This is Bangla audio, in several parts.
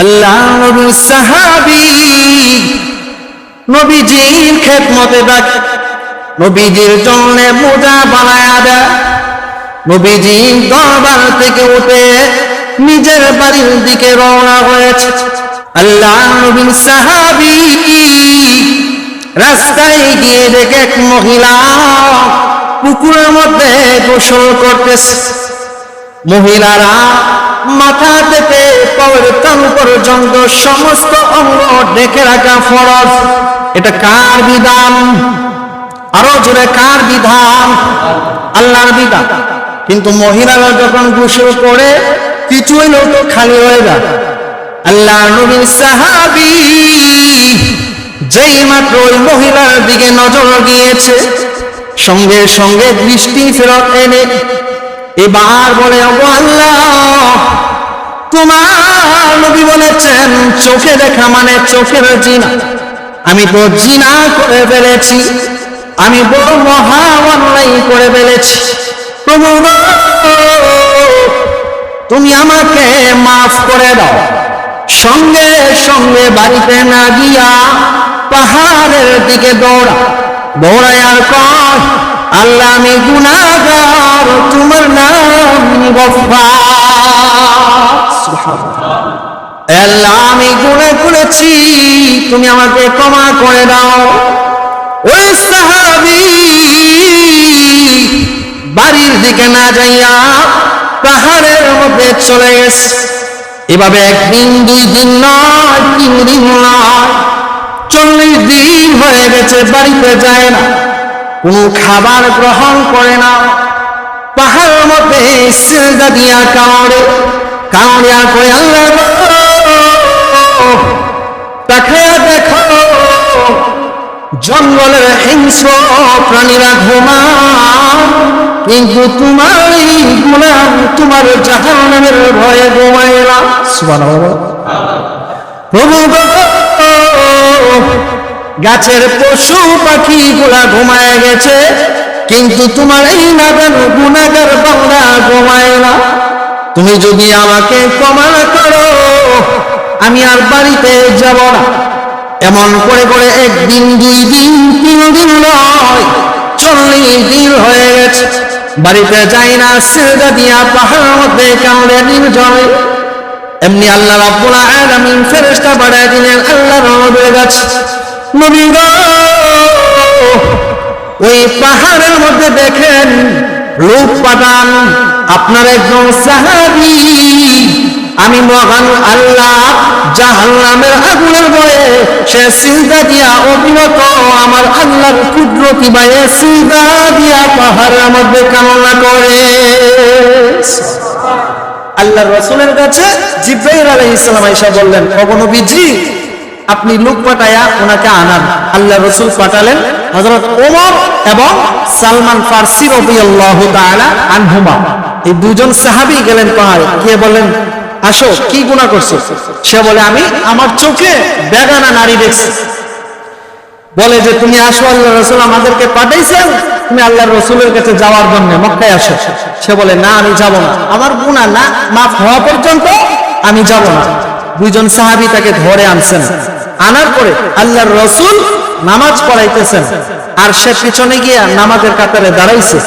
আল্লাহ নবীর সাহাবী নবীজির খেদমতে ডাকে, নবীজির জন্য মোজা বানায়া দেয়। নবীজির দরবার থেকে উঠে নিজের বাড়ির দিকে রওনা হয়েছে। আল্লাহ নবীর সাহাবী রাস্তায় গিয়ে দেখে এক মহিলা পুকুরের মধ্যে গোসল করতেছে। মহিলারা মাথা থেকে পায়ের কান পর্যন্ত সমস্ত অঙ্গ ঢেকে রাখা ফরজ। এটা কার বিধান? আরো জোরে, কার বিধান? আল্লাহর বিধান। কিন্তু মহিলারা যখন গোসল করে কিছু হইলেও তো খালি হয়ে যায়। আল্লাহ নবীর সাহাবী যেই মাত্র ওই মহিলার দিকে নজর গিয়েছে, সঙ্গে সঙ্গে দৃষ্টি ফেরত এনে এবার বলে, ওগো আল্লাহ, তোমার নবী বলেছেন চোখে দেখা মানে চোখের জিনা। আমি তো জিনা করে ফেলেছি, আমি বড় মহা অন্যায় করে ফেলেছি। প্রভু তুমি আমাকে মাফ করে দাও। সঙ্গে সঙ্গে বাড়িতে না গিয়া পাহাড়ের দিকে দৌড়ায় আর কয়, আল্লাহ আমি গুনাহগার, তোমার নাম গফফার। আল্লাহ আমি গুনাহ করেছি, তুমি আমাকে ক্ষমা করে দাও। ওই সাহাবী বাড়ির দিকে না যাইয়া পাহাড়ের মধ্যে চলে গেছে। এভাবে একদিন, 2 দিন নয়, 3 দিন নয়, 40 দিন হয়ে গেছে বাড়িতে যায় না, কোনো খাবার গ্রহণ করে না। পাহাড়ের মধ্যে সিজদা দিয়া কাউড়িয়া কই, আল্লাহ তাকায়া দেখো জঙ্গলের হিংস্র প্রাণীরা ঘুমায়, কিন্তু তোমার এই গুনাহ তোমার জাহান্নামের ভয়ে ঘুমায় না। সুবহানাল্লাহ। প্রভু গাছের পশু পাখি গুলা ঘুমায় গেছে, কিন্তু তোমার এই নাদান গুনাহগার বান্দা ঘুমায় না। তুমি যদি আমাকে ক্ষমা করো, আমি আর বাড়িতে যাব না। এমন করে করে 1 দিন, 2 দিন, 3 দিন নয়, 40 দিন হয়ে গেছে, বাড়িতে যাই না। সিজদা দিয়া পাহাড়ের মধ্যে কামড়ে নির্জনে। এমনি আল্লাহ রাব্বুল আলামিন ফেরেশতা পাঠিয়ে দিলেন আল্লাহর নবীর কাছে। নবী গো, ওই পাহাড়ের মধ্যে দেখেন লোক পাঠান, আপনার একজন সাহাবী, আমি মহান আল্লাহ জাহান্নামের আগুনের ভয়ে সে সিজদা দিয়া অবিরত আমার আল্লাহর কুদরতি ভয়ে সিজদা দিয়া পাহাড়ের মধ্যে কামনা করে। আল্লাহর রাসূলের কাছে জিবরাইল আলাইহিস সালাম আয়েশা বললেন, ওগো নবীজি, আপনি লোক পাঠায়া ওনাকে আনান। আল্লাহ রাসূল পাঠালেন হযরত ওমর এবং সালমান ফারসি রাদিয়াল্লাহু তাআলা আনহুমা। এই দুজন সাহাবী গেলেন পাহাড়ে, কে বলেন, আসো, কি গুনাহ করছো? সে বলে, আমি আমার চোখে বেগানা নারী দেখছি। বলে যে, তুমি আসো, আল্লাহর রাসূল আমাদেরকে পাঠাইছেন তুমি আল্লাহর রাসূলের কাছে যাওয়ার জন্য, মক্কায় আসো। সে বলে, না, আমি যাব না, আমার গুনাহ না মাফ হওয়া পর্যন্ত আমি যাব না। দুইজন সাহাবী তাকে ধরে আনছেন। আনার পরে আল্লাহর রাসূল নামাজ পড়াইতেছেন, আর সে পিছনে গিয়া নামাজের কাতারে দাঁড়াইছে।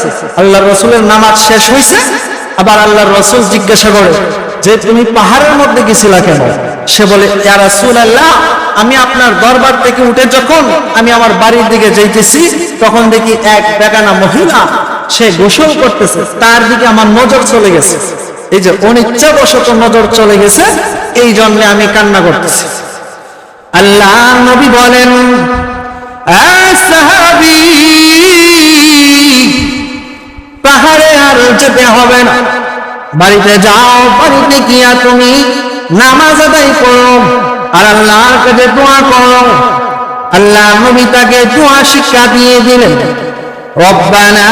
আল্লাহর রাসূলের নামাজ শেষ হয়েছে, আবার আল্লাহর রাসূল জিজ্ঞাসা করে যে, তুমি পাহাড়ের মধ্যে গেছিলা কেন? সে বলে, ইয়া রাসূলুল্লাহ, আমি আপনার দরবার থেকে উঠে যখন আমি আমার বাড়ির দিকে যাইতেছি, তখন দেখি এক বেগানা মহিলা সে গোসল করতেছে, তার দিকে আমার নজর চলে গেছে। এই যে অনিচ্ছাবশত নজর চলে গেছে, এই জন্য আমি কান্না করতেছি। আল্লাহ নবী বলেন, সাহাবী, পাহাড়ে আর যেতে হবে না, বাড়িতে যাও। বাড়িতে গিয়া তুমি নামাজ আদায় করো আর আল্লাহর কাছে দোয়া করো। আল্লাহ নবী তাকে দোয়া শিক্ষা দিয়ে দিলেন, রব্বানা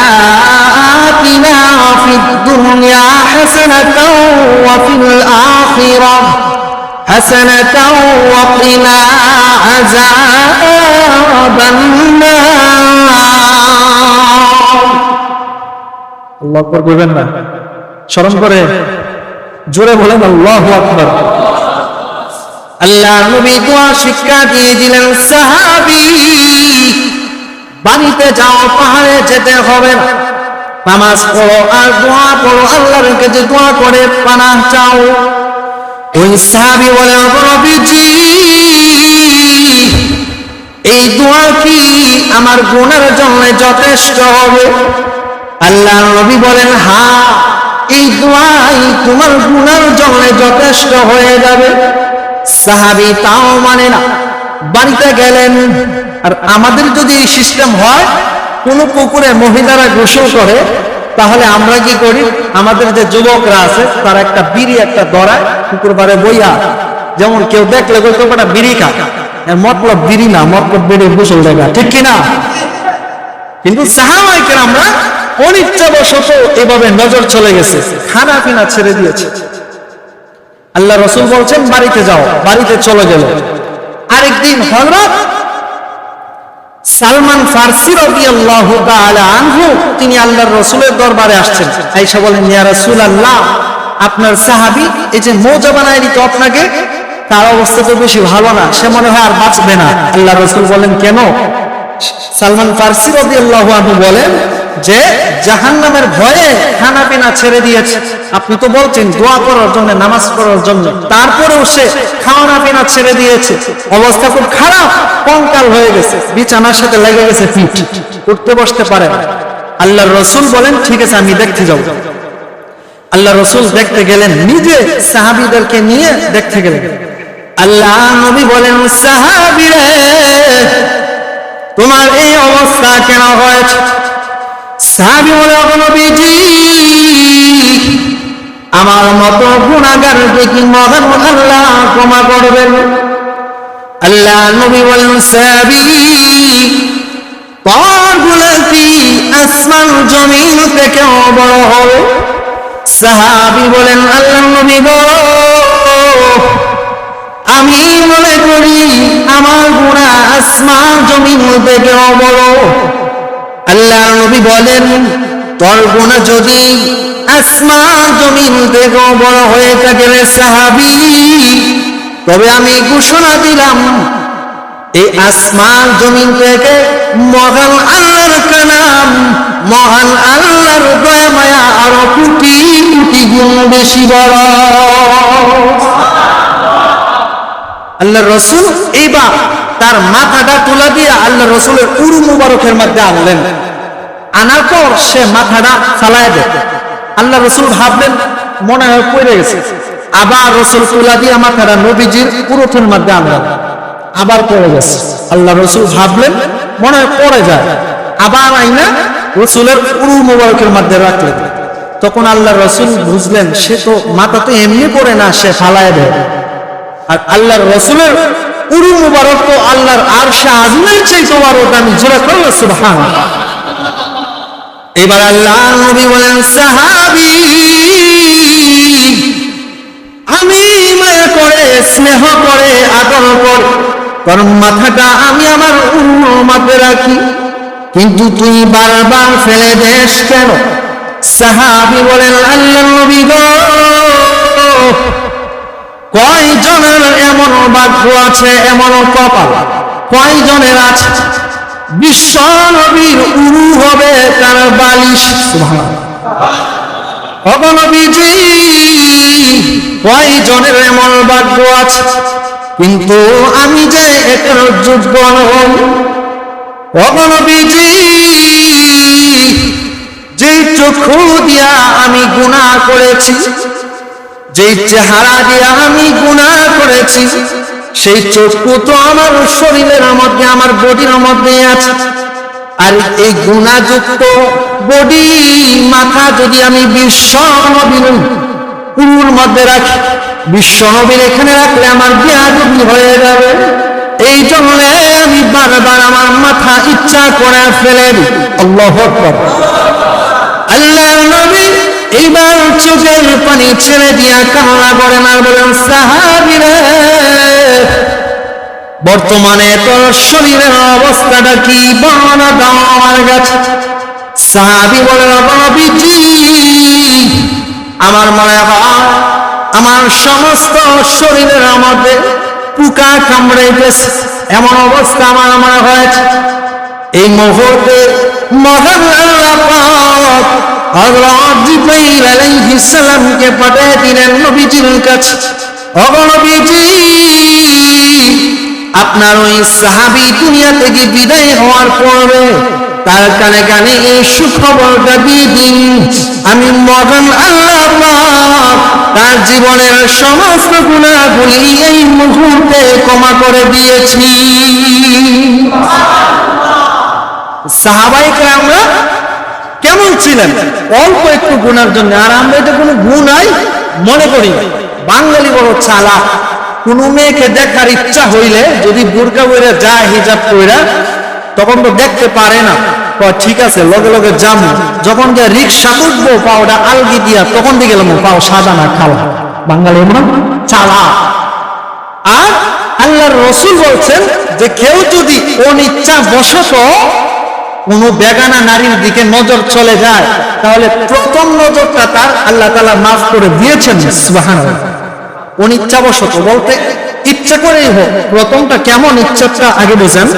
আতিনা ফিদ দুনিয়া হাসানাতাও ওয়া ফিল আখিরাহ হাসানাতাও ওয়া কিনা আযাবান নার। আল্লাহু আকবার বলবেন না? শরম করে জোরে বলেন আল্লাহু আকবার। আল্লাহ নবী দোয়া শিক্ষা দিয়ে দিলেন, সাহাবী বাড়িতে যাও, পাহাড়ে যেতে হবে না, নামাজ পড়ো আর দোয়া পড়ো, আল্লাহর কাছে দোয়া করে পানাহ চাও। ওই সাহাবী বলে, নবীজি এই দোয়া কি আমার গুনার জন্য যথেষ্ট হবে? আল্লাহ নবী বলেন, হ্যাঁ, এই দোয়াই তোমার গুনার জন্য যথেষ্ট হয়ে যাবে। সাহাবী তাও মানে না, বাড়িতে গেলেন। আর আমাদের যদি এই সিস্টেম হয়, কোন পুকুরে মহিলারা গোসল করে, তাহলে আমরা কি করি, আমাদের যে যুবকরা আছে তারা একটা বিড়ি একটা দরায় পুকুর পাড়ে বইয়া, যেমন কেউ দেখলে কটা বিড়ি খা, মতলব বিড়ি না, মতলব বেড়ে গোসল দেখা, ঠিক কিনা? কিন্তু সাহাবায়ে কেরামরা অনিচ্ছাবশত এভাবে নজর চলে গেছে, খানা পিনা ছেড়ে দিয়েছে। আল্লাহ রাসূল বলছেন, বাড়িতে যাও, বাড়িতে চলে গেল। আরেকদিন হযরত সালমান ফারসি রাদিয়াল্লাহু তাআলা আনহু তিনি আল্লাহর রাসূলের দরবারে আসছেন। আয়েশা বলেন, ইয়া রাসূলুল্লাহ, আপনার সাহাবী এই যে মৌজা বানায় দিত আপনাকে, তার অবস্থা তো বেশি ভালো না, সে মনে হয় আর বাঁচবে না। আল্লাহ রাসূল বলেন, কেন? সালমান ফারসি রাদিয়াল্লাহু আনহু বলেন যে জাহান্নামের ভয়ে খানা পিনা ছেড়ে দিয়েছে। আপনি তো বলছেন দোয়া করার জন্য, নামাজ পড়ার জন্য, তারপরেও সে খাওয়া পিনা ছেড়ে দিয়েছে, অবস্থা খুব খারাপ, কঙ্কাল হয়ে গেছে, বিছানার সাথে লেগে গেছে, পিঠ উঠতে বসতে পারে না। আল্লাহর রাসূল বলেন, ঠিক আছে আমি দেখতে যাব। আল্লাহ রাসূল দেখতে গেলেন, নিজে সাহাবীদেরকে নিয়ে দেখতে গেলেন। আল্লাহ নবী বলেন, সাহাবীরা তোমার এই অবস্থা কেন হয়েছে? সাহাবী বলে, নবীজি আমার মতো গুনাহগারকে কি মহান আল্লাহ ক্ষমা করবেন? আল্লাহ নবী বলেন, সাহাবী তোমার গুনাহ কি আসমান জমিন থেকেও বড় হবে? সাহাবী বলেন, আল্লাহ নবী গো, আমি মনে করি আমার গুনাহ আসমান জমিন থেকেও বড়। আল্লাহ নবী বলেন, তোর গুনাহ যদি আসমান জমিন থেকেও বড় হয়ে থাকে রে সাহাবী, তবে আমি ঘোষণা দিলাম এই আসমান জমিন থেকে মহান আল্লাহর কালাম, মহান আল্লাহর দয়া মায়া আরো কোটি কোটি গুণ বেশি বড়। আল্লাহ রাসূল এইবার তার মাথাটা তুলা দিয়ে আল্লাহ রাসূলের উরু মুবারকের মধ্যে আনলেন। আনার পর সে মাথাটা ফালায় দেয়। আল্লাহ রাসূল ভাবলেন মনে হয় পড়ে গেছে, আবার রাসূল তুলা দিয়ে মাথাটা নবীজির উরুথের মধ্যে আনলেন, আবার পড়ে গেছে। আল্লাহ রাসূল ভাবলেন মনে হয় পড়ে যায়, আবার আইনা রাসূলের উরু মুবারকের মধ্যে রাখলেন। তখন আল্লাহ রাসূল বুঝলেন সে তো মাথা তো এমনি পড়ে না, সে ফালায় দেয়। আর আল্লাহর রাসূলের উরু মুবারক তো আল্লাহর আরশে আযমের চাইতে বড়, আমি জোরে বলবো সুবহানাল্লাহ। এবার আল্লাহ নবী বলেন, সাহাবী আমি মায়া করে স্নেহ করে আদর করে তোর মাথাটা আমি আমার উরুর মধ্যে রাখি, কিন্তু তুই বারবার ফেলে দেস কেন? সাহাবী বলেন, আল্লাহর নবী গো, কয়জনের এমন ভাগ্য আছে, এমন কপাল কয়জনের আছে বিশ্ব নবীর উরু হবে তার বালিশ। সুবহানাল্লাহ। নবীজি কয়জনের এমন ভাগ্য আছে, কিন্তু আমি যে এটার যোগ্য নই। নবীজি যে চক্ষু দিয়া আমি গুনাহ করেছি, যে চেহারা দিয়া আমি গুনাহ করেছি, সেই চক্ষু তো আমার শরীরের মধ্যে, আমার বডির মধ্যে আছে। আর এই গুনাহযুক্ত বডি মাথা যদি আমি বিশ্ব নবীর উরুর মধ্যে রাখি, বিশ্ব নবীর এখানে রাখলে আমার বেয়াদবি হয়ে যাবে। এই জন্য আমি বারবার আমার মাথা ইচ্ছা করে ফেলে দিই। আল্লাহু আকবার। আল্লাহর নবী এইবার চোখের পানি ছেড়ে দিয়া কান্না করেন আর বলেন, সাহাবীরা বর্তমানে তোর শরীরের অবস্থাটা কি বর্ণনা দাও আমার কাছে। সাহাবী বলেন, নবীজি আমার মনে হয় আমার সমস্ত শরীরের মধ্যে পোকা কামড়াইতেছে, এমন অবস্থা আমার হয়েছে। এই মুহূর্তে মহান আল্লাহ পাক হযরত জিবরাইল আলাইহিস সালামকে পাঠিয়ে দিলেন নবীজির কাছে। ওগো নবীজি, আপনার ওই সাহাবী দুনিয়া থেকে বিদায় হওয়ার পরে তার কানে কানে এই সুখবরটা দিয়ে দিন, আমি মহান আল্লাহ পাক তার জীবনের সমস্ত গুনাহগুলি এই মুহূর্তে ক্ষমা করে দিয়েছি। সাহাবায়ে কেরামরা কেমন ছিলেন? অল্প একটু গুনার জন্য, আর আমরা এটা কোনো গুনাই মনে করি না। বাঙালি বড় চালাক, কোন মেয়েকে দেখার ইচ্ছা হইলে যদি বুরকা পরে যায়, হিজাব পরে, তখন তো দেখতে পারে না, ঠিক আছে লগে লগে যাবো, যখন যে রিক্সা উঠবো পাওটা আলগি দিয়া, তখন দিয়ে গেলাম পাও সাদা না খাওয়া। বাঙালি আমরা চালাক। আর আল্লাহর রাসূল বলছেন যে কেউ যদি অনিচ্ছা বশত কোন বেগানা নারীর দিকে নজর চলে যায়, তাহলে প্রথম নজরটা তার আল্লাহ তাআলা মাফ করে দিয়েছেন। সুবহানাল্লাহ। অনিচ্ছাবশত বলতে ইচ্ছা করেই হোক। প্রথমটা কেমন ইচ্ছাটা আগে বোঝেন।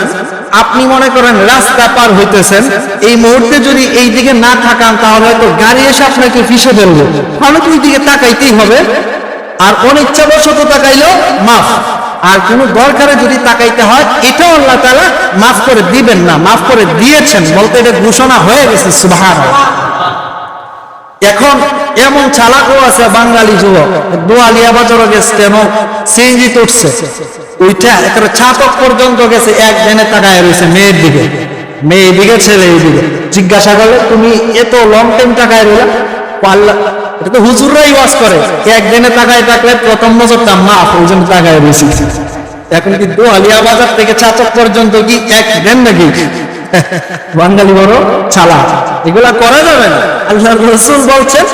আপনি মনে করেন রাস্তা পার হইতেছেন, এই মুহূর্তে যদি এই দিকে না থাকান তাহলে হয়তো গাড়ি এসে আপনাকে পিষে ফেলবে, তাহলে তো ওই দিকে তাকাইতেই হবে। আর অনিচ্ছাবশত তাকাইলেও মাফ। আর কোন দরকারে যদি তাকাইতে হয়, এটাও আল্লাহ তাআলা মাফ করে দিবেন না, মাফ করে দিয়েছেন বলতে এটা ঘোষণা হয়ে গেছে। সুবহানাল্লাহ। এখন এমন চালাকও আছে বাঙালি যুবক, দোয়ালিয়া বাজারে গেছে, কেন সিএনজি উঠছে, ওইটা একটা ছাতক পর্যন্ত গেছে, এক দিনে তাকায় রয়েছে মেয়ের দিকে, মেয়ে দিকে ছেলে এই দিকে। জিজ্ঞাসা করলে তুমি এত লং টাইম তাকায় রইলা? পাল্লা, এটা তো হুজুররাই ওয়াজ করে, একদিনে তাকায় থাকলে প্রথম নজরটা মাফ, ওই জন্য তাকায় রয়েছে। এখন কি দোয়ালিয়া বাজার থেকে ছাতক পর্যন্ত কি একদিন নাকি? বাঙালি বড় চালাক, এগুলা করা যাবে না। আল্লাহর রাসূল বলছেন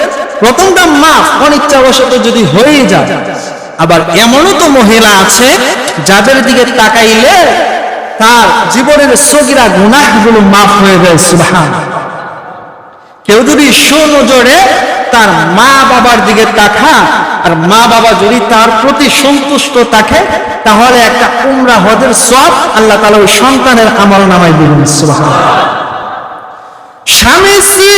প্রথমটা মাফ, অনিচ্ছাবশত যদি হয়ে যায়। আবার এমনও তো মহিলা আছে যাদের দিকে তাকাইলে তার জীবনের সগীরা গুনাহগুলো মাফ হয়ে যায়। সুবহানাল্লাহ। কেউ যদি সুনজরে তার মা বাবার দিকে তাকা, আর মা বাবা যদি তার প্রতি সন্তুষ্ট থাকে, তাহলে একটা উমরা হজের সওয়াব আল্লাহ তাআলা ওই সন্তানের আমলনামায় দিবেন। সুবহানাল্লাহ। স্বামী স্ত্রী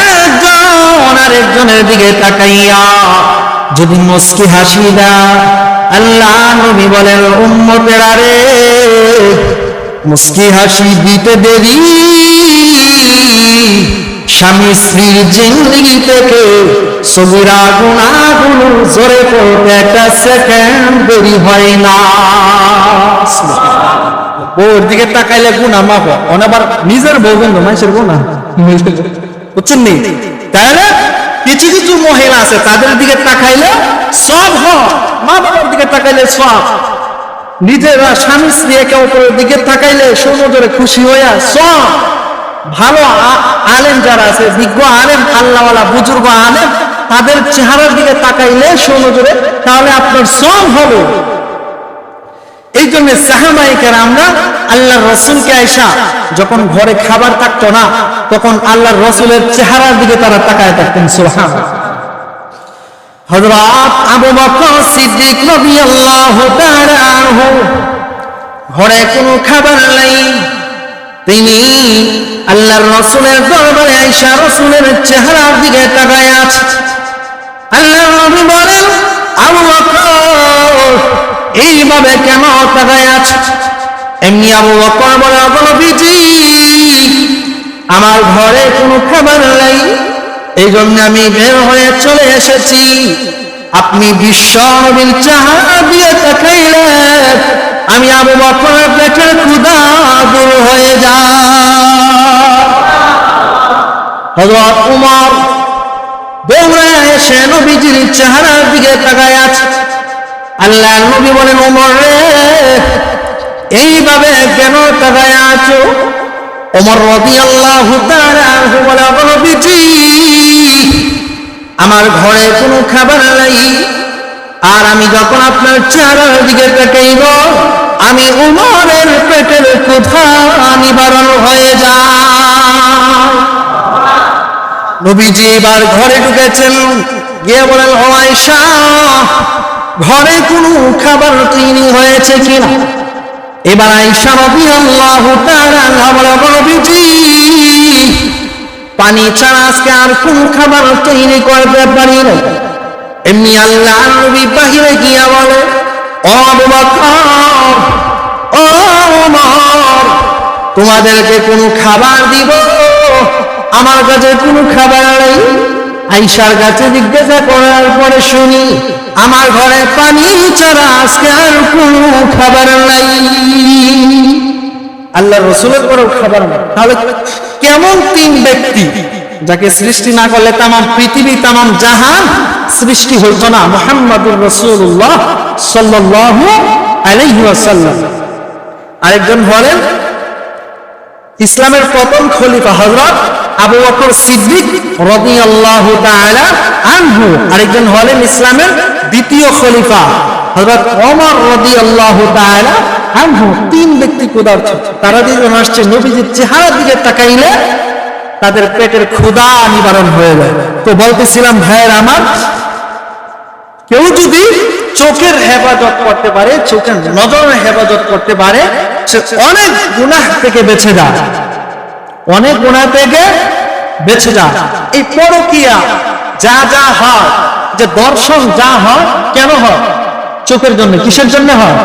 একজন আরেকজনের দিকে তাকাইয়া যদি মুস্কি হাসি দেয়, আল্লাহ নবী বলেন উম্মতেরা রে, মুস্কি হাসি দিতে দেরি স্বামী স্ত্রীর জিন্দেগি থেকে সগীরা গুনাহগুলো ঝরে পড়তে একটা সেকেন্ড দেরি হয় না। বউর দিকে তাকাইলে গুনাহ মাফ হয়, আবার নিজের বউ বন্ধু মানুষের গুনাহ, বুঝছেন নি? তাহলে কিছু কিছু মহিলা আছে তাদের দিকে তাকাইলে সব হয়, মা বাবার দিকে তাকাইলে সব, নিজেরা স্বামী স্ত্রী একে অপরের দিকে তাকাইলে সুনজরে খুশি হইয়া সব। ভালো আলেম যারা আছে, বিজ্ঞ আলেম, আল্লাহওয়ালা বুজুর্গ আলেম, তাদের চেহারার দিকে তাকাইলে সুনজরে, তাহলে আপনার সব হবে। এই জন্য সাহাবায়ে কেরামরা আল্লাহর রাসূলকে আয়েশা যখন ঘরে খাবার থাকতো না, তখন আল্লাহর রাসূলের চেহারার দিকে তারা তাকায় থাকতেন। সুবহানাল্লাহ। হযরত আবু বকর সিদ্দিক রাদিয়াল্লাহু তাআলা আনহু, ঘরে কোনো খাবার নাই, তিনি আল্লাহর রাসূলের দরবারে আয়েশা রাসূলের চেহারার দিকে তাকায় আছে। আল্লাহর নবী বলেন, আবু বকর এইভাবে কেন তাকায় আছে? এমনি আবু বকর বলে, নবীজি আমার ঘরে কোনো খাবার নাই, এই জন্য আমি বের হয়ে চলে এসেছি। আপনি বিশ্ব নবীর চেহারা দিয়ে তাকাইলে আমি আবু বকরের পেটের ক্ষুধা দূর হয়ে যায়। হযরত উমর দৌড়ে এসে নবীজির চেহারার দিকে তাকায় আছে। আল্লাহর নবী বলেন, ওমর রে এইভাবে কেন তাকায় আছো? ওমর রাদিয়াল্লাহু তাআলা আনহু বলে, নবীজি আমার ঘরে কোনো খাবার নাই, আর আমি যখন আপনার চেহারার দিকে তাকাইব আমি উমরের পেটের ক্ষুধা নিবারণ হয়ে যায়। নবীজি এবার ঘরে ঢুকেছেন, গিয়ে বলেন, ও আয়েশা ঘরে কোনো খাবার তৈরি হয়েছে কিনা। এবার আয়েশা রাদিয়াল্লাহু তাআলা বলে, নবীজি পানি ছাড়া আজকে আর কোন খাবার তৈরি করতে পারি না। এমনি আল্লাহর নবী বাহিরে গিয়া বলে, ও আবু বকর, ও ওমর, তোমাদেরকে কোনো খাবার দিব? আমার কাছে কোনো খাবার নেই। আয়েশার কাছে জিজ্ঞাসা করার পরে শুনি, আমার ঘরে পানি ছাড়া আজকে আর কোনো খাবার নাই। আল্লাহ রসুলের পরেও খাবার নাই। তাহলে কেমন তিন ব্যক্তি যাকে সৃষ্টি না করলে তামাম পৃথিবী তামাম জাহান সৃষ্টি হইতো না? মুহাম্মাদুর রাসূলুল্লাহ সাল্লাল্লাহু আলাইহি ওয়াসাল্লাম। আরেকজন হলেন ইসলামের প্রথম খলিফা হযরত আবু বকর সিদ্দিক রাদিয়াল্লাহু তাআলা আনহু। আরেকজন হলেন ইসলামের দ্বিতীয় খলিফা হযরত ওমর রাদিয়াল্লাহু তাআলা আনহু। তিন ব্যক্তি ক্ষুধার্ত। তারা দুজন আসছে নবীজির চেহারার দিকে তাকাইলে তাদের পেটের ক্ষুধা নিবারণ হয়ে যায়। তো বলতেছিলাম ভাইয়ের আমার, কেউ যদি চোখের হেফাজত করতে পারে, চোখের নজরের হেফাজত করতে পারে, সে অনেক গুনাহ থেকে বেঁচে যায়, অনেক গুনাহ থেকে বেঁচে যায়। এই পরকীয়া যা যা হয়, যে দর্শন যা হয়, কেন হয়? চোখের জন্য। কিসের জন্য হয়?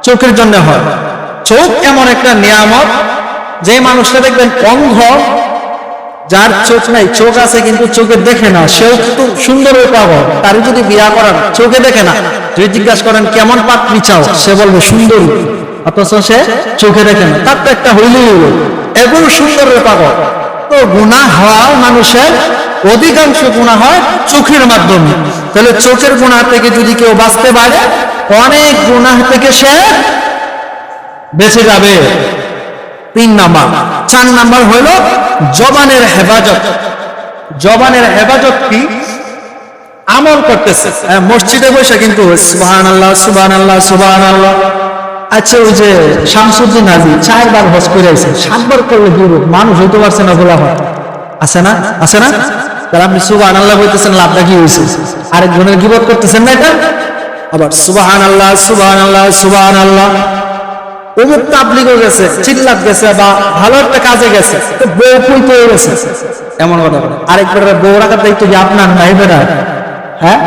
চোখের জন্য হয়। চোখ এমন একটা নিয়ামত, যে মানুষটা দেখবেন অন্ধ, যার চোখ নাই, চোখ আছে কিন্তু চোখে দেখে না, সেও খুব সুন্দর পাবো। তারই যদি বিয়া করান, চোখে দেখে না, যদি জিজ্ঞাসা করেন কেমন পাত্রী চাও, সে বলবে সুন্দর, অথচ সে চোখে দেখে না। তার তো একটা হইলেই হইল, এগুলো সুন্দর পাবো। তো গুনাহ হওয়া মানুষের অধিকাংশ গুনাহ হয় চোখের মাধ্যমে। তাহলে চোখের গুনাহ থেকে যদি কেউ বাঁচতে পারে, অনেক গুনাহ থেকে সে বেঁচে যাবে। 3 নাম্বার। 4 নাম্বার হলো জবানের হেফাজত। জবানের হেফাজত কি? আমল করতেছে মসজিদে বসে কিন্তু সুবহানাল্লাহ সুবহানাল্লাহ সুবহানাল্লাহ। আচ্ছা, ওই যে শামসুদ্দিন হাজি 4 বার হজ করে আইছে, 7 বার করলে কি মানুষ হইতে পারছে না? বলা হয় আছে না? আছে না? তাহলে আপনি সুবহানাল্লাহ বলতেছেন, লাভটা কি হয়েছে? আরেকজনের গীবত করতেছেন না? এটা আবার সুবহানাল্লাহ সুবহানাল্লাহ সুবহানাল্লাহ। অমুক তাবলীগে গেছে, চিল্লাত গেছে, বা ভালো একটা কাজে গেছে, তো বউ কইতে হয়ে গেছে, এমন কথা বলে। আরেকবার বউ রাখার দায়িত্ব কি আপনার নাই বেড়া? হ্যাঁ,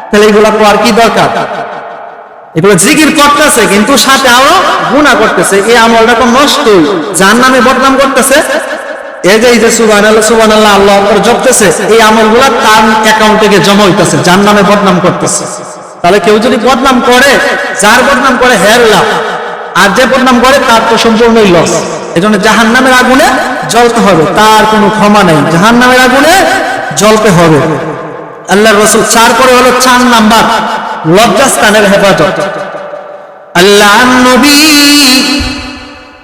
তাহলে এগুলা করার কি দরকার? এগুলো জিকির করতেছে কিন্তু সাথে আরো গুনাহ করতেছে। এই আমলটা তো নষ্ট, জাহান্নামে বদনাম করতেছে। এই যে সুবহানাল্লাহ সুবহানাল্লাহ আল্লাহু আকবার জপতেছে, এই আমলগুলা তার অ্যাকাউন্ট থেকে জমা হইতেছে, জাহান্নামে বদনাম করতেছে। তাহলে কেউ যদি বদনাম করে, যার বদনাম করে হের লাভ, আর যে বদনাম করে তার তো সম্পূর্ণই লস। এজন্য জাহান্নামের আগুনে জ্বলতে হবে, তার কোনো ক্ষমা নেই, জাহান্নামের আগুনে জ্বলতে হবে। আল্লাহর রাসূল 4 করে হলো 4 নাম্বার লজ্জাস্থানের হেফাজত। আল্লাহর নবী,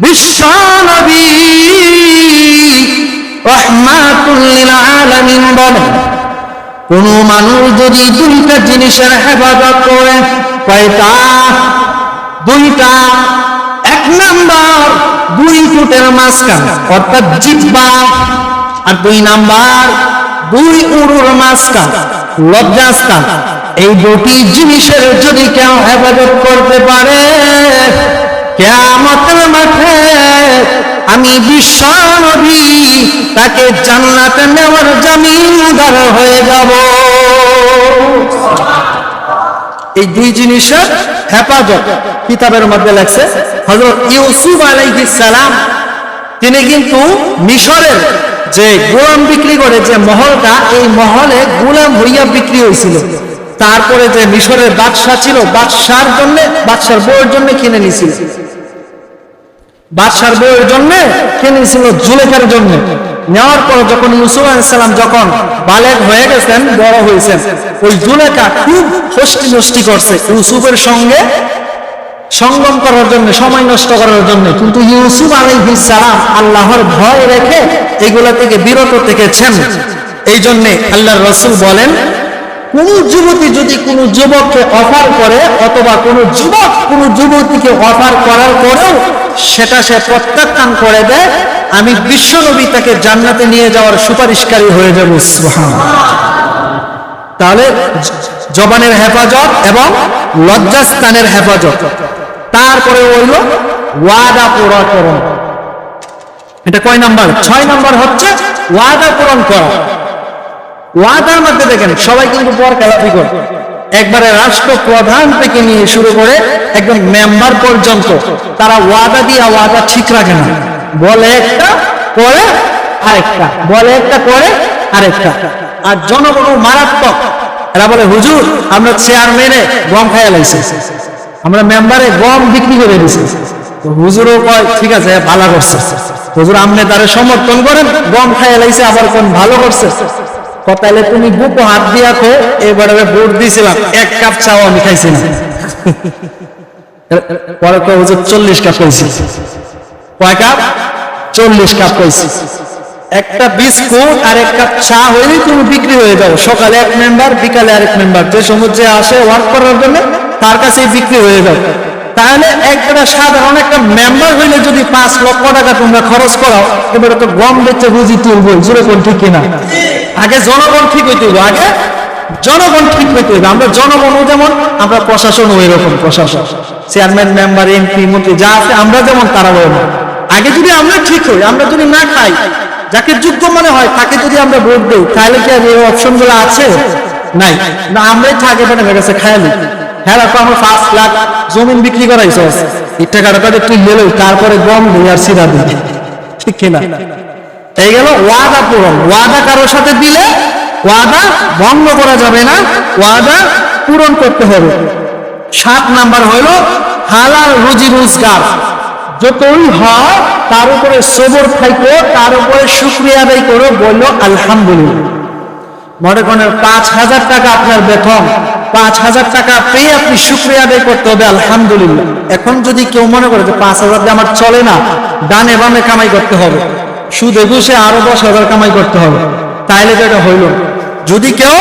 বিশ্ব নবী রাহমাতুল লিল আলামিন বলেন, কোন মানুষ যদি 2টা জিনিসের হেফাজত করে, কয়টা? 2টা। 1 নাম্বার 2 ফুটের মাঝখান, অর্থাৎ জিহ্বা, আর 2 নাম্বার 2 উরুর মাঝখান, লজ্জাস্থান। এই 2টি জিনিসের যদি কেউ হেফাজত করতে পারে, কিয়ামতের মাঠে আমি বিশ্ব নবী তাকে জান্নাতে নেওয়ার জামিনদার হয়ে যাব। এই 2 জিনিসের হেফাজত কিতাবের মধ্যে লেখছে। হযরত ইউসুফ আলাইহিস সালাম, তিনি কিন্তু মিশরের যে গোলাম বিক্রি করে যে মহলটা, এই মহলে গোলাম হইয়া বিক্রি হয়েছিল। তারপরে যে মিশরের বাদশাহ ছিল, বাদশার জন্য, বাদশার বউয়ের জন্য কিনে নিয়েছিল, বাদশার বউয়ের জন্য কিনে নিয়েছিল, জুলেখার জন্য। নেওয়ার পর যখন ইউসুফ আলাইহিস সালাম যখন বালেগ হয়ে গেছেন, বড় হয়েছেন, ওই জুলেখা খুব হস্তি নষ্টি করছে ইউসুফের সঙ্গে সঙ্গম করার জন্য, সময় নষ্ট করার জন্য। কিন্তু ইউসুফ আলাইহিস সালাম আল্লাহর ভয় রেখে এগুলা থেকে বিরত থেকেছেন। এই জন্যে আল্লাহর রাসূল বলেন, কোন যুবতী যদি কোনো যুবককে অফার করে, অথবা কোনো যুবক কোনো যুবতীকে অফার করার পরেও সেটা সে প্রত্যাখ্যান করে দেয়, আমি বিশ্বনবী তাকে জান্নাতে নিয়ে যাওয়ার সুপারিশকারী হয়ে যাব। সুবহানাল্লাহ। তাহলে জবানের হেফাজত এবং লজ্জাস্থানের হেফাজত। তারপরে হইল ওয়াদা পূরণ করুন। এটা কয় নাম্বার? 6 নাম্বার হচ্ছে ওয়াদা পূরণ করা। ওয়াদার মধ্যে দেখেন সবাই কিন্তু পর খেলাপি করে, একবারে রাষ্ট্রপ্রধান থেকে নিয়ে শুরু করে একদম মেম্বার পর্যন্ত তারা ওয়াদা দিয়ে ওয়াদা ঠিক রাখে না। বলে একটা করে আরেকটা, বলে একটা করে আরেকটা। আর জনগণ মারাত্মক, এরা বলে হুজুর আমরা চেয়ারম্যানে গম খাইয়া লাইছি, আমরা মেম্বারে গম বিক্রি করে দিছি। তো হুজুরও কয় ঠিক আছে ভালো করছে, হুজুর আপনি তারে সমর্থন করেন, গম খাইয়া লাইছে আবার কোন ভালো করছে। তাহলে তুমি বুকো হাত দিয়া খো, এবারে ভোট দিয়েছিলাম 1 কাপ চাও আমি খাইছি না। পরে কয় হুজুর 40 কাপ খাইছি। কয় কাপ? 40 কাপ খাইছি। একটা বিস্কুট আর 1 কাপ চা হইলেই তুমি বিক্রি হয়ে যাও। সকালে 1 মেম্বার, বিকালে আরেক মেম্বার, যে সমুদ্রে আসে ওয়ার্ক করার জন্য তার কাছেই বিক্রি হয়ে যাও। তাহলে একটা সাধারণ একটা মেম্বার হইলে যদি 5 লক্ষ টাকা তোমরা খরচ করাও, এবারে তো গম বেচে বুঝি তুলবো, জোরে কোন ঠিক কিনা? আগে জনগণ ঠিক হইতে হইব, আগে জনগণ ঠিক হইতে হইবে। আমরা জনগণও যেমন, আমরা প্রশাসন ওই রকম, প্রশাসন চেয়ারম্যান মেম্বার এমপি মন্ত্রী যা আছে আমরা যেমন তারা বলবো। আগে যদি আমরা ঠিক হই, আমরা যদি না খাই, যাকে যোগ্য মনে হয় তাকে যদি আমরা ভোট দেই, তাহলে কি আর এই অপশন গুলো আছে? নাই না, আমরাই থাকে হয়ে গেছে খায়ালি। হ্যাঁ রাখো আমরা 5 লাখ জমিন বিক্রি করাইছ, এই টাকাটা তুই লেলো, তারপরে গম দিই আর সিধা দিই, ঠিক কিনা? এই গেল ওয়াদা পূরণ। ওয়াদা কারোর সাথে দিলে ওয়াদা ভঙ্গ করা যাবে না, ওয়াদা পূরণ করতে হবে। 7 নাম্বার হইল হালাল রুজি রোজগার যতই হয় তার উপরে সবর থাকো, তার উপরে শুকরিয়া আদায় করো, বললো আলহামদুলিল্লাহ। মনে করেন 5,000 টাকা আপনার বেতন, 5,000 টাকা পেয়ে আপনি শুকরিয়া আদায় করতে হবে আলহামদুলিল্লাহ। এখন যদি কেউ মনে করে যে 5,000 দিয়ে আমার চলে না, ডানে বামে কামাই করতে হবে, সুদে ঘুষে আরো 10,000 কামাই করতে হবে, তাইলে তো এটা হইল। যদি কেউ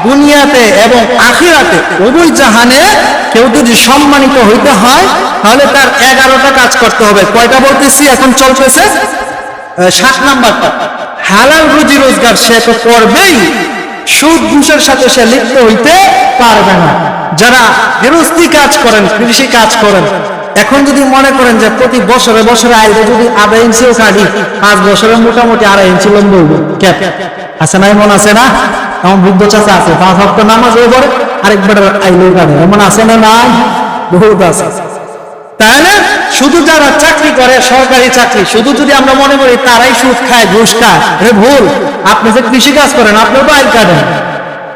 দুনিয়াতে এবং আখিরাতে উভয় জাহানে কেউ যদি সম্মানিত হইতে হয়, তাহলে তার 11টা কাজ করতে হবে। কয়টা বলতেছি? এখন চলতেছে 7 নাম্বারটা। হালাল রুজি রোজগার সে তো করবেই, সুদ ঘুষের সাথে সে লিপ্ত হইতে পারবে না। যারা গৃহস্থী কাজ করেন, কৃষি কাজ করেন, এখন যদি মনে করেন যে প্রতি বছরে বছরে আইলে যদি 1/2 ইঞ্চিও কাটি, 5 বছরে মোটামুটি 2.5 ইঞ্চি লম্বা হইব। ক্যাপ আছে না? এমন আছে না? এমন বৃদ্ধ চাচা আছে 5 ওয়াক্ত নামাজ পড়ে আরেকবার আইলেও কাটে, এমন আছে না? নাই, বহুত আছে। তাহলে শুধু যারা চাকরি করে, সরকারি চাকরি, শুধু যদি আমরা মনে করি তারাই সুদ খায়, ঘুষ খায়, ভুল। আপনি যে কৃষি কাজ করেন আপনিও তো আইল কাটেন।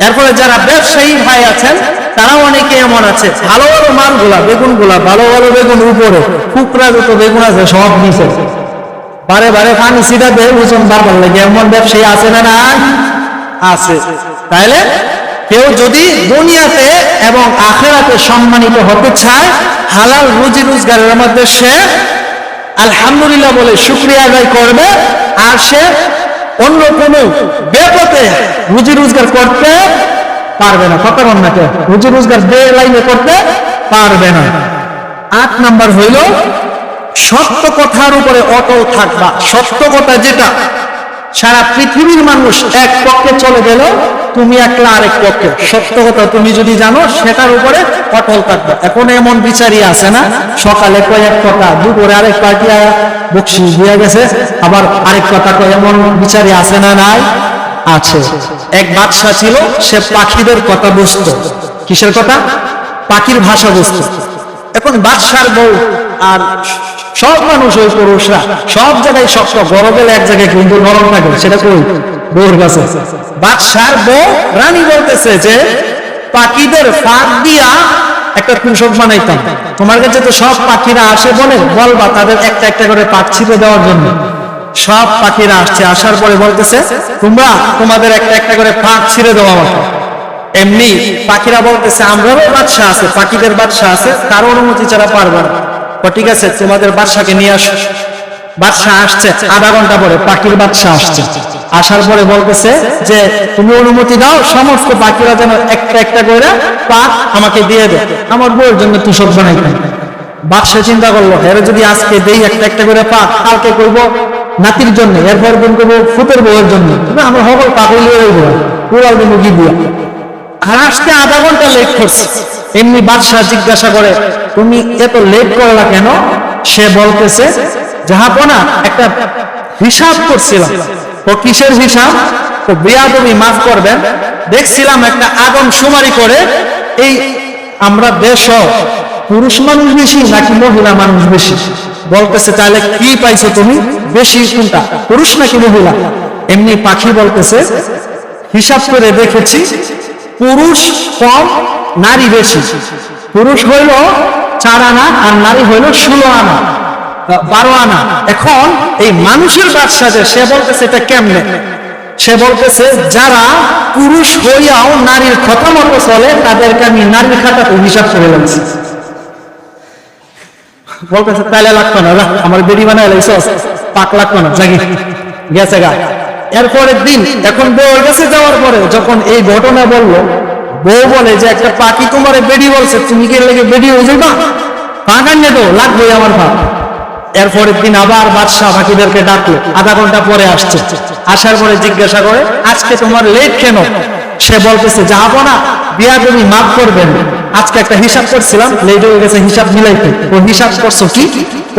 এরপরে যারা ব্যবসায়ী ভাই আছেন তারাও অনেকে এমন আছে, ভালো ভালো মালগুলা, বেগুনগুলা, ভালো ভালো বেগুন উপরে, কুকরা যত বেগুন আছে সব নিচে, বারে বারে পানি সিধা দেয় ওজন বারবার লাগে, এমন ব্যবসায়ী আছে না? নাই, আছে। তাহলে কেউ যদি দুনিয়াতে এবং আখিরাতে সম্মানিত হতে চায়, হালাল রুজি রোজগারের মধ্যে সে আলহামদুলিল্লাহ বলে শুকরিয়া আদায় করবে। আর সে অন্য কোনো বেপথে রুজি রোজগার করতে পারবে না। কথা বল না, রুজি রোজগার বেলাইনে করতে পারবে না। 8 নাম্বার হইল সত্য কথার উপরে অটল থাকবা। সত্য কথা যেটা সারা পৃথিবীর মানুষ এক পক্ষে চলে গেল, তুমি একলা আরেক পক্ষে। সত্য কথা তুমি যদি জানো সেটার উপরে অটল থাকবে। এখন এমন বিচারী আছে না, সকালে কয় এক কথা, দুপুরে আরেক পার্টি বকশিশ দিয়ে গেছে, আবার আরেক কথা কয়, এমন বিচারী আছে না? নাই, আছে। এক বাদশা ছিল, সে পাখিদের কথা বুঝতো। কিসের কথা? পাখির ভাষা বুঝতো। এখন বাদশার বউ আর সব মানুষ, ওই পুরুষরা সব জায়গায় শক্ত, গরম গেলে এক জায়গায় কিন্তু নরম থাকে, সেটা কই? বউর কাছে। বাদশার বউ রানী বলতেছে যে পাখিদের ফাঁক দিয়া একটা কৌশল বানাইতাম, তোমার কাছে তো সব পাখিরা আসে, বলে বলবা তাদের একটা একটা করে পাক ছিঁড়ে দেওয়ার জন্য। সব পাখিরা আসছে, আসার পরে বলতেছে তোমরা তোমাদের একটা একটা করে পাক ছিঁড়ে দেওয়া আমাকে। এমনি পাখিরা বলতেছে আমরাও বাদশা আছে, পাখিদের বাদশা আছে, কারো অনুমতি ছাড়া পারবে না। ঠিক আছে, তোমাদের বাদশাকে নিয়ে আসো। বাদশা আসছে, আধা ঘন্টা পরে পাখির বাদশা আসছে। আসার পরে বলতেছে যে তুমি অনুমতি দাও, সমস্ত পাখিরা যেন একটা একটা করে পাক আমাকে দিয়ে দেয়, আমার বউয়ের জন্য তুষক বানাইতাম। বাদশা চিন্তা করলো, এর যদি আজকে দেই একটা একটা করে পাক, কালকে করবো নাতির জন্য, এরপর দিন করবো ফুতের বউয়ের জন্য, আমরা সকল পাক হইলে উড়াল দিব কি দিয়া। আর আসতে আধা ঘন্টা লেট করছে। এমনি বাদশাহ জিজ্ঞাসা করে, তুমি এত লেট করলা কেন? সে বলতেছে, জাহাপনা একটা হিসাব করছিলাম। তো কিসের হিসাব? তো বেয়াদবি মাফ করবেন, দেখছিলাম একটা আদমশুমারি করে এই আমরা দেশ পুরুষ মানুষ বেশি নাকি মহিলা মানুষ বেশি। বলতেছে, তাহলে কি পাইছো তুমি, বেশি কোনটা, পুরুষ নাকি মহিলা? এমনি পাখি বলতেছে, হিসাব করে দেখেছি পুরুষ কম নারী বেশি। পুরুষ হইল 4 আনা আর নারী হইল 16 আনা 12 আনা। এখন এই মানুষের বাদশা যে, সে বলতেছে এটা কেমনে? সে বলতেছে, যারা পুরুষ হইয়াও নারীর কথা মতো চলে তাদেরকে আমি নারীর খাতাতে হিসাব করে লাগছি। বলতেছে, তাইলে লাগতো না, আমার বেডি বানায় লাইছস, পাক লাগতো না, জাগি গেছে গা। এরপরের দিন, এখন বউর কাছে যাওয়ার পরে যখন এই ঘটনা বললো, বউ বলে যে একটা পাখি তোমার বেডি বলছে, তুমি কি লেগে বেডি হয়ে যাবা? পাক আনিয়ে তো লাগবোই আমার ভাব। এরপরের দিন আবার বাদশাহ পাখিদেরকে ডাকলো, আধা ঘন্টা পরে আসছে। আসার পরে জিজ্ঞাসা করে, আজকে তোমার লেট কেন? সে বলতেছে, যাবো না, বিয়াদবি মাফ করবেন, আজকে একটা হিসাব করছিলাম, লেট হয়ে গেছে, হিসাব মিলাইতে। ও হিসাব করছো কি?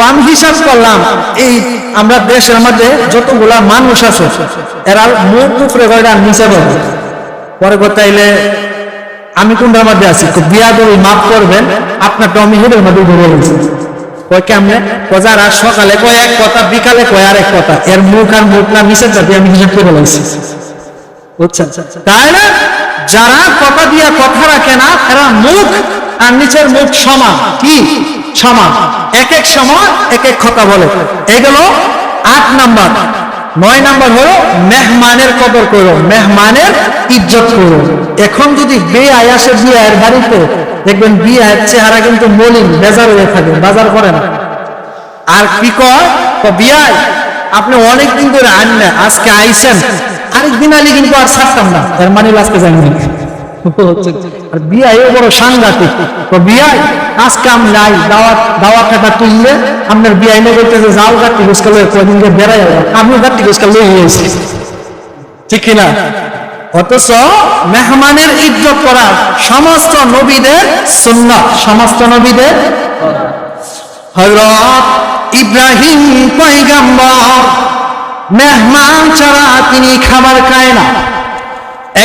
আমি হিসাব করলাম এই আমরা দেশের মধ্যে যতগুলা মানুষ আছে এরা মুখ উপরে কয়টা নিচে বলে। পরে তাইলে আমি কোনটার মধ্যে আছি? বিয়াদবি মাফ করবেন, আপনার টমি হেডের মধ্যে ঘুরে গেছে। কয় কেমনে? যারা সকালে কয় এক কথা, বিকালে কয় আর এক কথা, এর মুখ আর মুখ না নিচের যাতে আমি হিসাব করে বলেছি, বুঝছেন? তাই না? যারা কথা দিয়া কথা রাখে না, এরা মুখ আর নিচের মুখ সমান। কি সমান? এক এক সময় এক এক কথা বলে। এগুলো 8 নাম্বার। 9 নাম্বার হলো মেহমানের কদর করো, মেহমানের ইজ্জত করো। এখন যদি বেআই আসে বিয়ের বাড়িতে, দেখবেন বিয়ের চেহারা কিন্তু মলিন বেজার হয়ে থাকে, বাজার করে না। আর কি কয়, বিয়াই আপনি অনেকদিন ধরে আন না, আজকে আইসেন, আরেকদিন আলি কিন্তু আর ছাড়তাম না, এর মানে আজকে যাইনি। আর বিয়াইও বড় সাংঘাতিক। তো বিয়াই আজকে আমি নাই, দাওয়াত টাকা তুললে আপনার বিয়াই না করতেছে, যাও গাড়ি গোসকাল কদিন বেড়াই, আমিও গাড়ি গোসকাল লই গেছি, ঠিক কিনা? অথচ মেহমানের ইজ্জত করা সমস্ত নবীদের সুন্নাত, সমস্ত নবীদের। হযরত ইব্রাহিম পয়গম্বর মেহমান ছাড়া তিনি খাবার খায় না।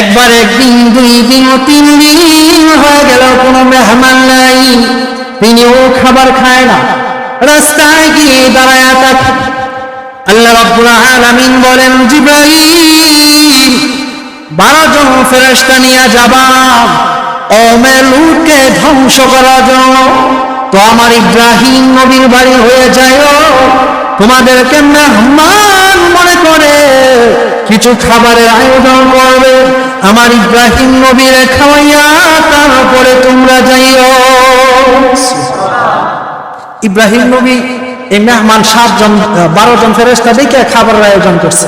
একবার, একদিন, 2 দিন, 3 দিন হয়ে গেল কোনো মেহমান নাই, তিনিও খাবার খায় না। রাস্তায় গিয়ে দাঁড়ায় থাকে। আল্লাহ রাব্বুল আলামিন বলেন, জিবরাইল 12 জন ফেরেশতা নিয়ে যাবা কওমে লূতকে ধ্বংস করার জন্য। তো আমার ইব্রাহিম নবীর বাড়ি হয়ে যায়, তোমাদেরকে মেহমান মনে করে কিছু খাবারের আয়োজন করবে, আমার ইব্রাহিম নবীরে খাওয়াইয়া তারপরে তোমরা যাইও। ইব্রাহিম নবী এই মেহমান 12 জন ফেরেশতা দেখে খাবারের আয়োজন করছে।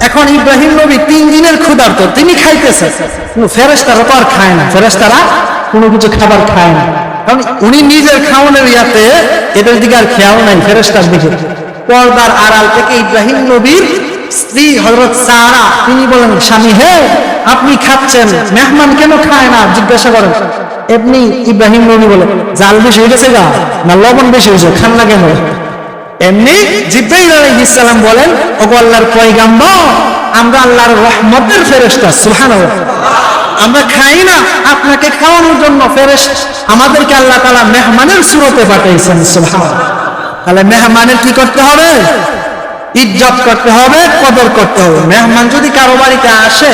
এখন ইব্রাহিম নবী 3 দিনের ক্ষুধার্ত, তিনি খাইতেছে, কিন্তু ফেরেশতারা তো আর খায় না, ফেরেশতারা কোনো কিছু খাবার খায় না, কারণ উনি নিজের খাওয়ানোর ইয়াতে এদের দিকে আর খেয়াল নাই, ফেরেশতার দিকে। পর্দার আড়াল থেকে ইব্রাহিম নবীর স্ত্রী হযরত সারা, তিনি বলেন, স্বামী হে, আপনি খাচ্ছেন, মেহমান কেন খায় না জিজ্ঞাসা করেন। এমনি ইব্রাহিম নবী বলে, জাল বেশি হয়ে গেছে গা, না লবণ বেশি হয়েছে, খান না কেন? এমনি জিবরাইল আলাইহিস সালাম বলেন, ওগো আল্লাহর পয়গম্বর, আমরা আল্লাহর রহমতের ফেরেশতা, সুবহানাল্লাহ, আমরা খাই না, আপনাকে খাওয়ানোর জন্য আমাদেরকে আল্লাহ তাআলা মেহমানের সুরতে পাঠাইছেন, সুবহানাল্লাহ। তাহলে মেহমানের কি করতে হবে? ইজ্জত করতে হবে, কদর করতে হবে। মেহমান যদি কারো বাড়িতে আসে,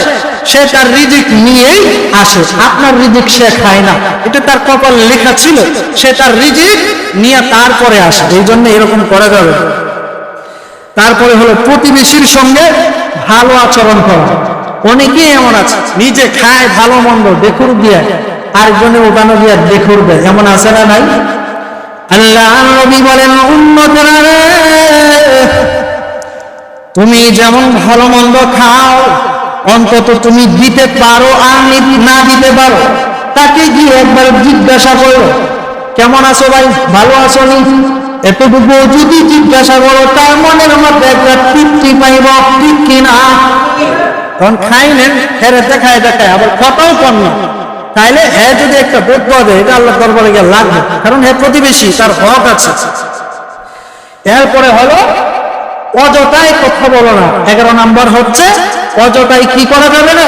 সে তার রিজিক নিয়েই আসে, আপনার রিজিক সে খায় না, এটা তার কপাল লেখা ছিল, সে তার রিজিক নিয়ে তারপরে আসে, এই জন্য এরকম করা যাবে। তারপরে হলো প্রতিবেশীর সঙ্গে ভালো আচরণ করা। অনেকেই এমন আছে, নিজে খায় ভালো মন্দ দেখুর দিয়ে, আরেকজনের উঠানো দিয়ে দেখুর দেয়, এমন আছে না নাই? আল্লাহ নবী বলেন, উম্মতেরা রে, তুমি যেমন ভালো মন্দ খাও, অন্তত তুমি দিতে পারো, আর না দিতে পারো তাকে গিয়ে একবার জিজ্ঞাসা করো, কেমন আছো ভাই, ভালো আছো নি? এতটুকু যদি জিজ্ঞাসা করো, তার মনের মধ্যে একটা তৃপ্তি পাইব, ঠিক কিনা? তখন খাইলেন, ফেরে দেখায় দেখায়, আবার কথাও কর না, তাইলে হ্যাঁ যদি একটা বদুয়া দেয় এটা আল্লাহ দরবারে গিয়ে লাগবে, কারণ হ্যাঁ প্রতিবেশী, তার হক আছে। এরপরে হলো অযথাই কথা বলো না। 11 নাম্বার হচ্ছে অযথাই কি করা যাবে না,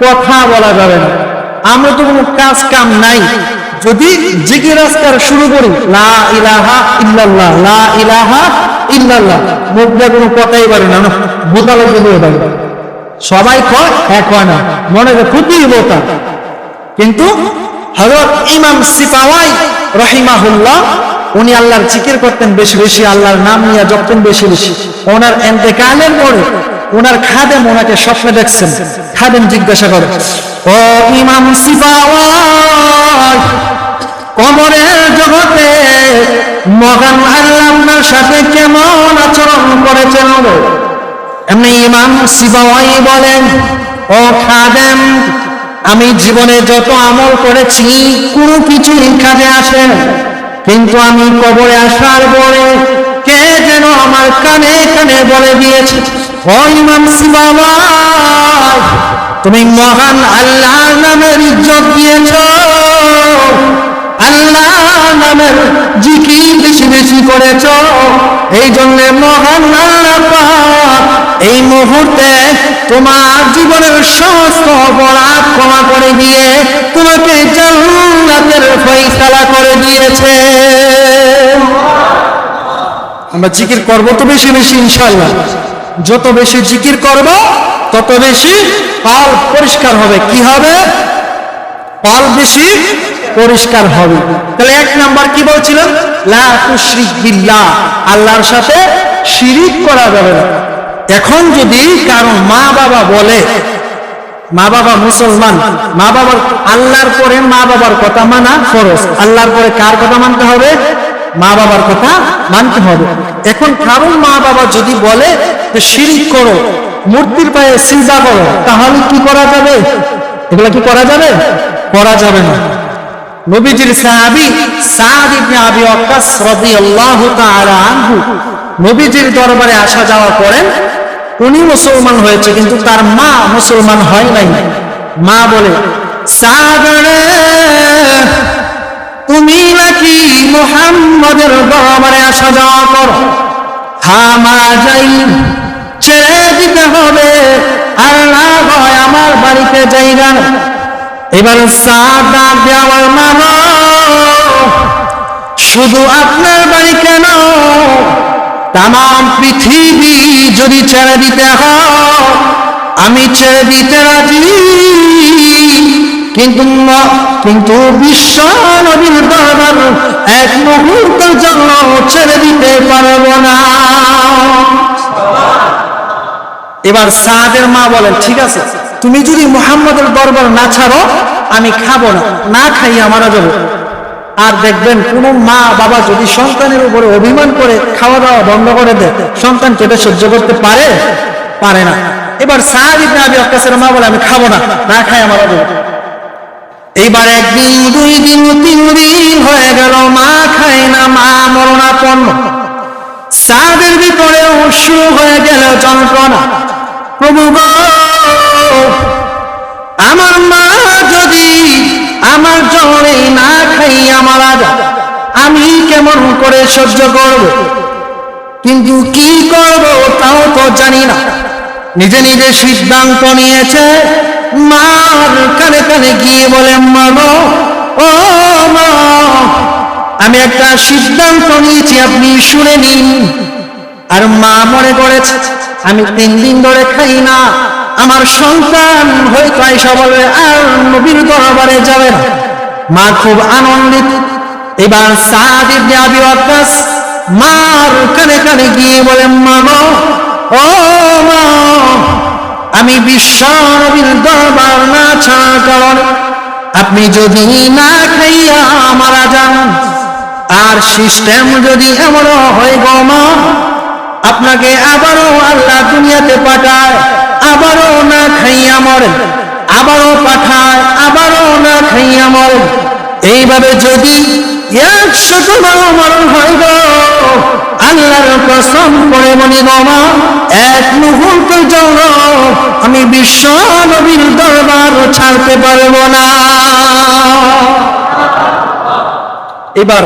কথা বলা যাবে না। আমরা তো কোনো কাজ কাম নাই, যদি জিকির আজকার শুরু করি লা ইলাহা ইল্লাল্লাহ লা ইলাহা ইল্লাল্লাহ, মুখ দিয়ে কোনো কথাই পারে না, বোতা লাগবে বোতা, সবাই কয় এক হয় না, মনে খুবই বোতা। কিন্তু হযরত ইমাম সিপাওয়াই রাহিমাহুল্লাহ উনি আল্লাহর জিকির করতেন বেশি বেশি, আল্লাহর নাম নিয়ে জপতেন বেশি বেশি। ওনার ইন্তেকালের পরে ওনার খাদেম ওনাকে স্বপ্নে দেখছেন। খাদেম জিজ্ঞাসা করে, ও ইমাম সিপাওয়াই, কবরের জগতে মহান আল্লাহ আপনার সাথে কেমন আচরণ করেছেন? এমনি ইমাম সিপাওয়াই বলেন, ও খাদেম, আমি জীবনে যত আমল করেছি কোনো কিছুই কাজে আসে না, কিন্তু আমি কবরে আসার পরে কে যেন আমার কানে কানে বলে দিয়েছে, ও ইমাম সিপাওয়াই, তুমি মহান আল্লাহর নামের ইজ্জত দিয়েছ, আল্লাহ নামের জিকির বেশি বেশি করেছ, এই জন্য মহান আল্লাহ পাক এই মুহূর্তে তোমার জীবনের সমস্ত অপরাধ ক্ষমা করে দিয়ে তোমাকে জান্নাতের ফয়সালা করে দিয়েছে। আমরা জিকির করব তো বেশি বেশি ইনশাআল্লাহ, যত বেশি জিকির করব তত বেশি পাল পরিষ্কার হবে। কি হবে? পাল বেশি পরিষ্কার হবে। তাহলে 1 নাম্বার কি বলছিলাম, লা তুশরিক বিল্লাহ, আল্লাহর সাথে শিরিক করা যাবে না। এখন যদি কারো মা বাবা বলে, মা বাবা মুসলমান, মা বাবার আল্লাহর পরে মা বাবার কথা মানা ফরজ, আল্লাহর পরে কার কথা মানতে হবে? মা বাবার কথা মানতে হবে। এখন কারো মা বাবা যদি বলে যে শিরিক করো, মূর্তির পায়ে সিজদা করো, তাহলে কি করা যাবে? এগুলা কি করা যাবে? করা যাবে না। নবীজির সাহাবী সাদ ইবনে আবি ওয়াক্কাস রাদিয়াল্লাহু তাআলা আনহু নবীজির দরবারে আসা যাওয়া করেন। উনি মুসলমান হয়েছে কিন্তু তার মা মুসলমান হয় নাই। মা বলে, সাদ রে, তুমি নাকি মুহাম্মদের দরবারে আসা যাওয়া করো? হ্যাঁ মা, যাই, ছেড়ে দিতে হবে, আল্লাহ ভয় আমার বাড়িতে যাইবা না। এবার সাদ ডাক দিয়ে আমার মা, শুধু আপনার বাড়ি কেন, তাম পৃথিবী যদি ছেড়ে দিতে হয় আমি ছেড়ে দিতে রাজি, কিন্তু বিশ্ব নবীর দরবার এক মুহূর্তের জন্য ছেড়ে দিতে পারবো না। এবার সাদের মা বলেন, ঠিক আছে, তুমি যদি মুহাম্মদের দরবার না ছাড়ো আমি খাবো না, না খাইয়া মারা যাবো। আর দেখবেন কোন মা বাবা যদি সন্তানের উপরে অভিমান করে খাওয়া দাওয়া বন্ধ করে দেয়, সন্তান কেটে সহ্য করতে পারে? পারে না। এবার সাদ ইবনে আবি ওয়াক্কাসের মা বলে, আমি খাবো না, না খাইয়া মারা যাবো। এইবার 1 দিন 2 দিন 3 দিন হয়ে গেল, মা খায় না, মা মরণাপন্ন। সাদের ভিতরেও শুরু হয়ে গেল যন্ত্রণা, প্রভু গো, আমার মা যদি আমার জন্যে না খাইয়া মারা যায় আমি কেমন করে সহ্য করব? কিন্তু কি করব তাও তো জানি না। নিজে নিজে সিদ্ধান্ত নিয়েছে, মার কানে কানে গিয়ে বলে, মা গো, ও মা, আমি একটা সিদ্ধান্ত নিয়েছি, আপনি শুনে নিন। আর মা মনে করেছে আমি 3 দিন ধরে খাই না, আমার সন্তান হয়তো আয়েশা বলবে আর নবীর দরবারে যাবে না। মা খুব আনন্দিত। এবার সাদ ইবনে আবি ওয়াক্কাস মার কানে কানে গিয়ে বলে, মা গো, ও মা, আমি বিশ্ব নবীর দরবার না ছাড়ার কারণে আপনি যদি না খাইয়া মারা যান, আর সিস্টেম যদি এমন হয় গো মা, আপনাকে আবারও আল্লাহ দুনিয়াতে পাঠায়, আবারও না খাইয়া মরেন, আবারও পাঠায়, আবারও না খাইয়া মরেন, এইভাবে যদি 100 বার মরণ হয় গো, আল্লাহর কসম করে বলি বাবা, এক মুহূর্তের জন্য আমি বিশ্ব নবীর দরবার ছাড়তে পারবো না। এবার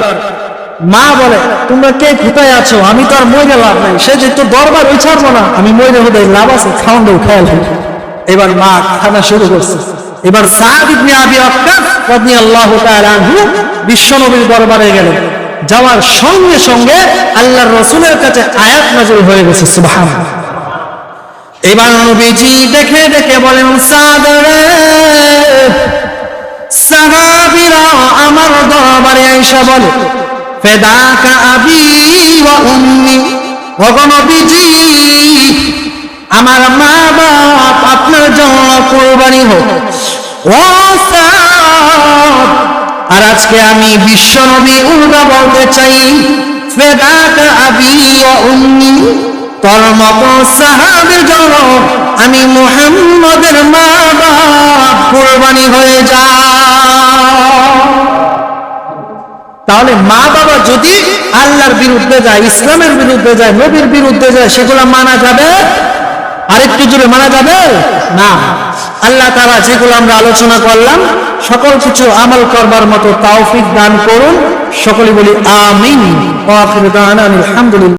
মা বলে, তোমরা কে কোথায় আছো? আমি তো আর মরে লাভ নাই, সে যেহেতু দরবার ওই ছাড়বো না, আমি মরে হতে লাভ আছে, খাওয়ান দেবো খেয়াল। এবার মা খানা শুরু করছে। এবার সাদ ইবনে আবি ওয়াক্কাস রাদিয়াল্লাহু তাআলা আনহু বিশ্বনবীর দরবারে গেলেন। যাওয়ার সঙ্গে সঙ্গে আল্লাহর রাসূলের কাছে আয়াত নাযিল হয়ে গেছে, সুবহানাল্লাহ। এবার নবীজি দেখে দেখে বলেন, সাদ রে, সাহাবীরা আমার দরবারে আয়েশা বলে, ফেদাকা আবি ওয়া উম্মি, ও নবীজি আমার মা বাপ আপনার জন্য কুরবানি হোক। ও সাদ, আর আজকে আমি বিশ্ব নবী উল্টা বলতে চাই, ফেদাকা আবি ওয়া উম্মি, তোর মতো সাহাবীর জন্য আমি মুহাম্মদের মা বাপ কুরবানি হয়ে যায়। তাহলে মা বাবা যদি আল্লাহর বিরুদ্ধে যায়, ইসলামের বিরুদ্ধে যায়, নবীর বিরুদ্ধে যায়, সেগুলো মানা যাবে? আরেকটু জোরে মানা যাবে না। আল্লাহ তাআলা যেগুলো আমরা আলোচনা করলাম সকল কিছু আমল করবার মতো তৌফিক দান করুন। সকলে বলি আমিন। ওয়া আখিরু দাওয়ানা আলহামদুলিল্লাহ।